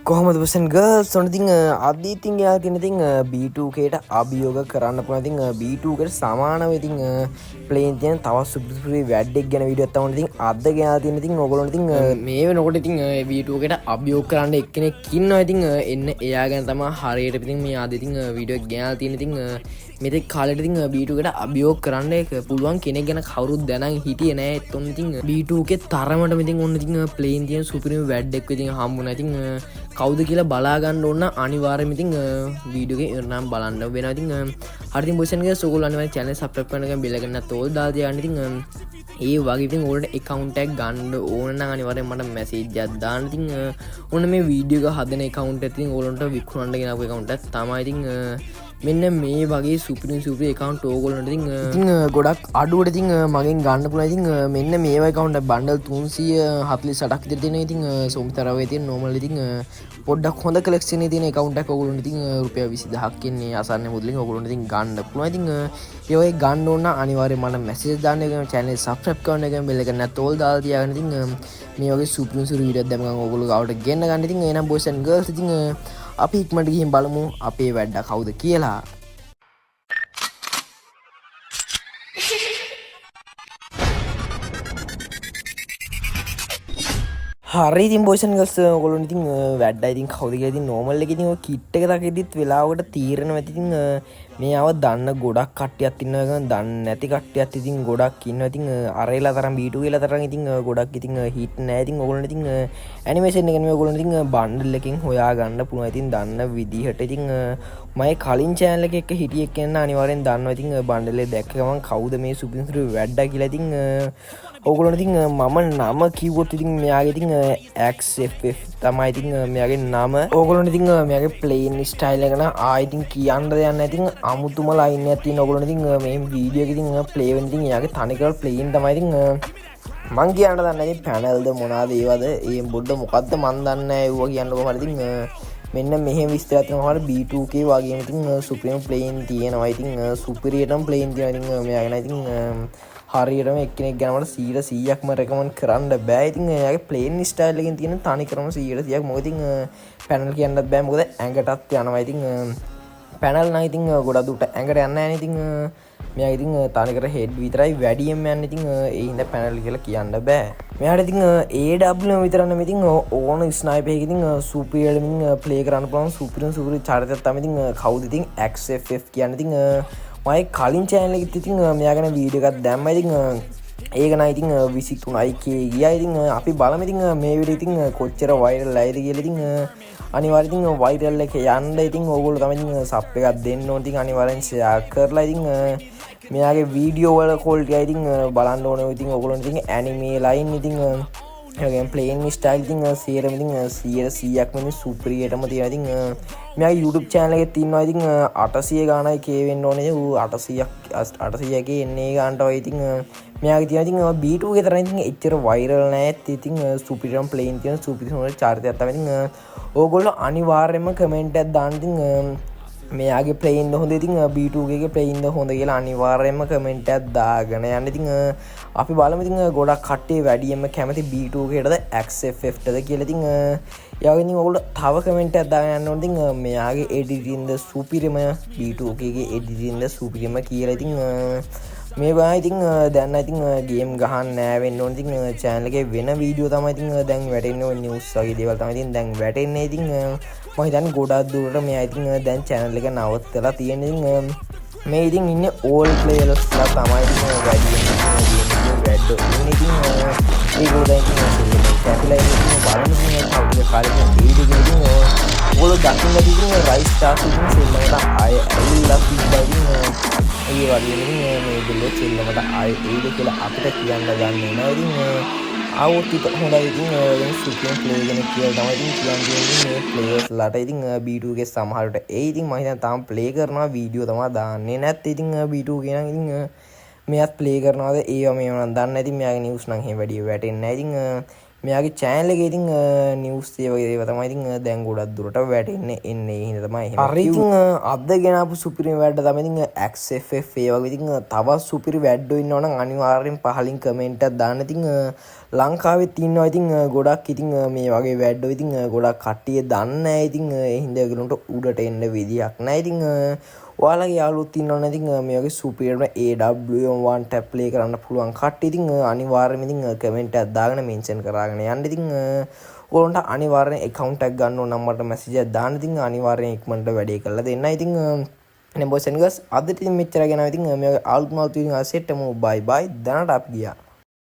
කොහොමද බසන් ගර්ල්ස් ඔන්න ඉතින් අද ඉතින් යා තියෙන ඉතින් B2Kට අභියෝග කරන්න පුළුවන් ඉතින් B2Kට සමානව ඉතින් ප්ලේන් තියෙන තවත් සුපිරි වැඩක් ගැන වීඩියෝයක් තමයි ඉතින් අද ගෙනා තියෙන ඉතින් ඔයගොල්ලෝ ඉතින් මේ වෙනකොට ඉතින් B2Kට අභියෝග කරන්න එක්කෙනෙක් ඉන්නවා ඉතින් එන්න එයා ගැන තමයි හරියට ඉතින් මේ අද ඉතින් වීඩියෝ එක ගෙනා තියෙන ඉතින් මෙතෙක් කාලෙට ඉතින් B2Kට අභියෝග කරන්න පුළුවන් කෙනෙක් ගැන කවුරුත් දැනන් හිටියේ නෑ එතොන් ඉතින් B2K තරමටම ඉතින් ඔන්න ඉතින් ප්ලේන් තියෙන සුපිරිම වැඩක් ඉතින් හම්බුණා ඉතින් කවුද කියලා බලාගන්න ඕන අනිවාර්යයෙන්ම ඉතින් වීඩියෝ එකේ ඉරනම් බලන්න වෙනවා ඉතින් හරි ඉතින් බොයිස් ඇන්ඩ් ගර්ල්ස් ඔයගොල්ලෝ අනිවාර්යෙන් channel subscribe කරනකම් bell එක නැත්නම් all දාලා තියාගන්න ඉතින් ඒ වගේ ඉතින් ඔයාලට account එකක් ගන්න ඕන නම් අනිවාර්යෙන් මට message එකක් දාන්න ඉතින් ඔන්න මේ වීඩියෝ එක හදන account එක ඉතින් ඔයාලන්ට විකුණන්න ගෙන ආපු account එකක් තමයි ඉතින් මෙන්න මේ වගේ සුපිරි account ඕගොල්ලන්ට ඉතින් ගොඩක් අඩුවට ඉතින් මගෙන් ගන්න පුළුවන් ඉතින් මෙන්න මේ වගේ account එක බණ්ඩල් 348ක් විතර තියෙනවා ඉතින් සෝමිතරාවේ තියෙන normal ඉතින් පොඩ්ඩක් හොඳ collection එකේ තියෙන account එකක් ඕගොල්ලන්ට ඉතින් රුපියල් 20000ක් ඉන්නේ අසන්න මුදලින් ඕගොල්ලන්ට ඉතින් ගන්න පුළුවන් ඉතින් ඒ වගේ ගන්න ඕන නම් අනිවාර්යයෙන් මට message දාන්න එක channel subscribe කරන්න එක bell එක නැත්නම් all දාලා තියාගන්න ඉතින් මේ වගේ සුපිරි වීඩියෝ දැම්ම ගමන් ඕගොල්ලෝ ගාවට ගෙන්න ගන්න ඉතින් එහෙනම් boys and girls ඉතින් අපි ඉක්මනට ගිහින් බලමු අපේ වැඩ කවුද කියලා. හරි ඉතින් boys and girls ඔයගොල්ලෝ ඉතින් වැඩ ඉතින් කවුද කියලා ඉතින් normal එකේ ඉතින් ඔය kit එක දකිද්දිත් වෙලාවකට තීරණ වෙති ඉතින් මේව දන්න ගොඩක් කට්ටියක් ඉන්නවා දන්නේ නැති කට්ටියක් ඉතින් ගොඩක් ඉන්නවා ඉතින් අරේලා තරම් B2 කියලා තරම් ඉතින් ගොඩක් ඉතින් හිට් නැහැ ඉතින් ඔයගොල්ලෝ ඉතින් ඇනිමේෂන් එක නෙමෙයි ඔයගොල්ලෝ ඉතින් බන්ඩල් එකකින් හොයා ගන්න පුළුවන් ඉතින් දන්න විදිහට ඉතින් මගේ කලින් channel එකේ එක හිටියෙක් කෙනා අනිවාර්යෙන් දන්නවා ඉතින් බන්ඩල් එක දැක්ක ගමන් කවුද මේ සුපිරි වැඩ කියලා ඉතින් ඔයගොල්ලෝ ඉතින් මම නම කිව්වොත් ඉතින් මෙයාගේ ඉතින් XFF තමයි ඉතින් මෙයාගේ නම ඔයගොල්ලෝ ඉතින් මෙයාගේ ප්ලේන් ස්ටයිල් එක නම් ඉතින් කියන්න දෙයක් නැහැ ඉතින් අමුතුම ලයින් එකක් තියෙන ඔයගොල්ලෝ ඉතින් මේ වීඩියෝ එකේ ඉතින් ප්ලේ වෙන ඉතින් එයාගේ තනිකර ප්ලේන් තමයි ඉතින් මං කියන්න දන්නේ ඉතින් පැනල්ද මොනවාද ඒවද ඒ බොඩ මොකද්ද මන් දන්නේ නැහැ ඒවා කියන්න කොහමද ඉතින් මෙන්න මෙහෙම විස්තරයක් තියෙනවා B2K වගේම ඉතින් සුප්‍රීම ප්ලේන් තියෙනවා ඉතින් සුපිරියටම ප්ලේන් තියෙනවා ඉතින් මෙයාගෙන ඉතින් හරියටම එක්කෙනෙක් ගැන මට 100%ක්ම රෙකමන්ඩ් කරන්න බෑ ඉතින් එයාගේ ප්ලේන් ස්ටයිල් එකෙන් තියෙන තනිකරම 100%ක් මොකද ඉතින් පැනල් කියන්නත් බෑ මොකද ඇඟටත් යනවා ඉතින් පැනල් නම් ඉතින් ගොඩක් දුරට ඇඟට යන්නේ නැහැ ඉතින් මෙයා ඉතින් තනිකර හෙඩ් විතරයි වැඩියෙන් යන්නේ ඉතින් ඒ හින්දා පැනල් කියලා කියන්න බෑ මෙයාට ඉතින් AW විතර නෙමෙයි ඉතින් ඕන ස්නයිපර් එකක ඉතින් සුපිරියර් ඉතින් ප්ලේ කරන්න පුළුවන් සුපිරි චරිතයක් තමයි ඉතින් කවුද ඉතින් XFF කියන්නේ ඉතින් මගේ කලින් channel එකෙත් ඉතින් මෙයා ගැන වීඩියෝ එකක් දැම්මා ඉතින් ඒක නම් ඉතින් 23k ගියා ඉතින් අපි බලමු ඉතින් මේ වීඩියෝ ඉතින් කොච්චර වයිරල් ආයිද කියලා ඉතින් අනිවාර්යෙන් ඉතින් වයිරල් එක යන්න ඉතින් ඕගොල්ලෝ තමයි ඉතින් සබ් එකක් දෙන්න ඕන ඉතින් අනිවාර්යෙන් ෂෙයා කරලා ඉතින් මෙයාගේ වීඩියෝ වල ක්වොලිටි ඉතින් බලන්න ඕනේ ඉතින් ඕගොල්ලෝ ඉතින් ඇනිමේ ලයින් ඉතින් ඒගොල්ලෝ ප්ලේන් ස්ටයිල් ඉතින් සීරම ඉතින් 100%ක්ම ඉතින් සුපිරියටම තියෙනවා ඉතින් මෙයාගේ YouTube channel එකේ තියෙනවා ඉතින් 800 ගානයි K වෙන්න ඕනේ ඌ 800ක එන්නේ ගානට වයි ඉතින් මෙයාගේ තියෙනවා ඉතින් B2 ගේ තරම් ඉතින් එච්චර වයිරල් නැහැ ඉතින් සුපිරියම් ප්ලේන් තියෙන සුපිරියම් චාරිතයක් තමයි ඉතින් ඕගොල්ලෝ අනිවාර්යයෙන්ම කමෙන්ට් එකක් දාන්න ඉතින් මෙයාගේ ප්ලේන් හොඳ ඉතින් B2 ගේ ප්ලේන් හොඳ කියලා අනිවාර්යයෙන්ම කමෙන්ට් එකක් දාගෙන යන්න ඉතින් අපි බලමු ඉතින් ගොඩක් කට්ටිය වැඩියෙන්ම කැමති B2 කේටද XFF ටද කියලා ඉතින් යාගෙන ඉතින් ඔයගොල්ලෝ තව කමෙන්ට් එකක් දාගෙන යන්න ඕනේ ඉතින් මෙයාගේ එඩිටින් ද සුපිරිම B2 ගේ එඩිටින් ද සුපිරිම කියලා ඉතින් මේ බා ඉතින් දැන් ඉතින් ගේම් ගහන්න නෑ වෙන්න ඕනේ ඉතින් channel එකේ වෙන වීඩියෝ තමයි ඉතින් දැන් වැටෙන්නේ ඔය නිවුස් වගේ දේවල් තමයි ඉතින් දැන් වැටෙන්නේ ඉතින් මම හිතන්නේ ගොඩක් දුරට මෙයා ඉතින් දැන් channel එක නවත්තලා තියෙන ඉතින් මේ ඉතින් ඉන්නේ all players ලා තමයි ඉතින් වැඩියෙන් වැඩ ඉතින් ඒගොල්ලෝ දැන් ඉතින් කැපිලා ඉතින් බලන්න ඉතින් කවුද කාලේ වීඩියෝ එකකින් ඕගොල්ලෝ දකින්න ඉතින් රයිස් ස්ටාර්ස් ඉතින් සෙල්ලමට ආය ඇවිල්ලා තිබ්බා ඉතින් ඒ වගේ ඉතින් මේගොල්ලෝ සෙල්ලමට ආය ඒද කියලා අපිට කියන්න ගන්නේ නැහැ ඉතින් ආවොත් ඉතින් හොඳයි ඉතින් දැන් සුපිරියම් ප්ලේ කෙනෙක් කියලා තමයි ඉතින් කියන්නේ මේ ප්ලේයර්ස් ලාට ඉතින් B2 ගේ සමහරට ඒ ඉතින් මම හිතන්නේ තාම ප්ලේ කරනවා වීඩියෝ තමයි දාන්නේ නැත්නම් ඉතින් B2 කියන ඉතින් මෙයාත් ප්ලේ කරනවාද ඒව මේව නම් දන්නේ නැහැ ඉතින් මෙයාගේ නිවුස් නම් එහෙම වැඩි වැටෙන්නේ නැහැ ඉතින් මෙයාගේ channel එකේ ඉතින් නිවුස් ඒ වගේ දේවල් තමයි ඉතින් දැන් ගොඩක් දුරට වැටෙන්නේ එන්නේ ඒ හින්දා තමයි එහෙම හරි ඉතින් අද ගෙනාපු සුපිරිම වැඩ තමයි ඉතින් XFF ඒ වගේ ඉතින් තවත් සුපිරි වැඩෝ ඉන්නවනම් අනිවාර්යෙන් පහලින් කමෙන්ට් එකක් දාන්න ඉතින් ලංකාවෙත් ඉන්නවා ඉතින් ගොඩක් ඉතින් මේ වගේ වැඩ ඉතින් ගොඩක් කට්ටිය දන්නේ නැහැ ඉතින් ඒ හින්දා ඒගොල්ලන්ට උඩට එන්න විදියක් නැහැ ඉතින් ඔයාලගේ යාළුවොත් ඉන්නවනේ ඉතින් මේ වගේ සුපිරියම AWM1 ටැබ් ප්ලේ කරන්න පුළුවන් කට්ටිය ඉතින් අනිවාර්යයෙන්ම ඉතින් කමෙන්ට් එකක් දාගෙන මෙන්ෂන් කරාගෙන යන්න ඉතින් ඔයාලන්ට අනිවාර්යෙන් account එකක් ගන්න ඕන නම් මට මැසේජ් එකක් දාන්න ඉතින් අනිවාර්යෙන් ඉක්මනට වැඩේ කරලා දෙන්න ඉතින් නේ බොස් එන්ගස් අදට ඉතින් මෙච්චර ගැන ඉතින් මේ අලුත් මාල්තු ඉතින් අසෙට්ටමු බයි බයි දැනට අපි ගියා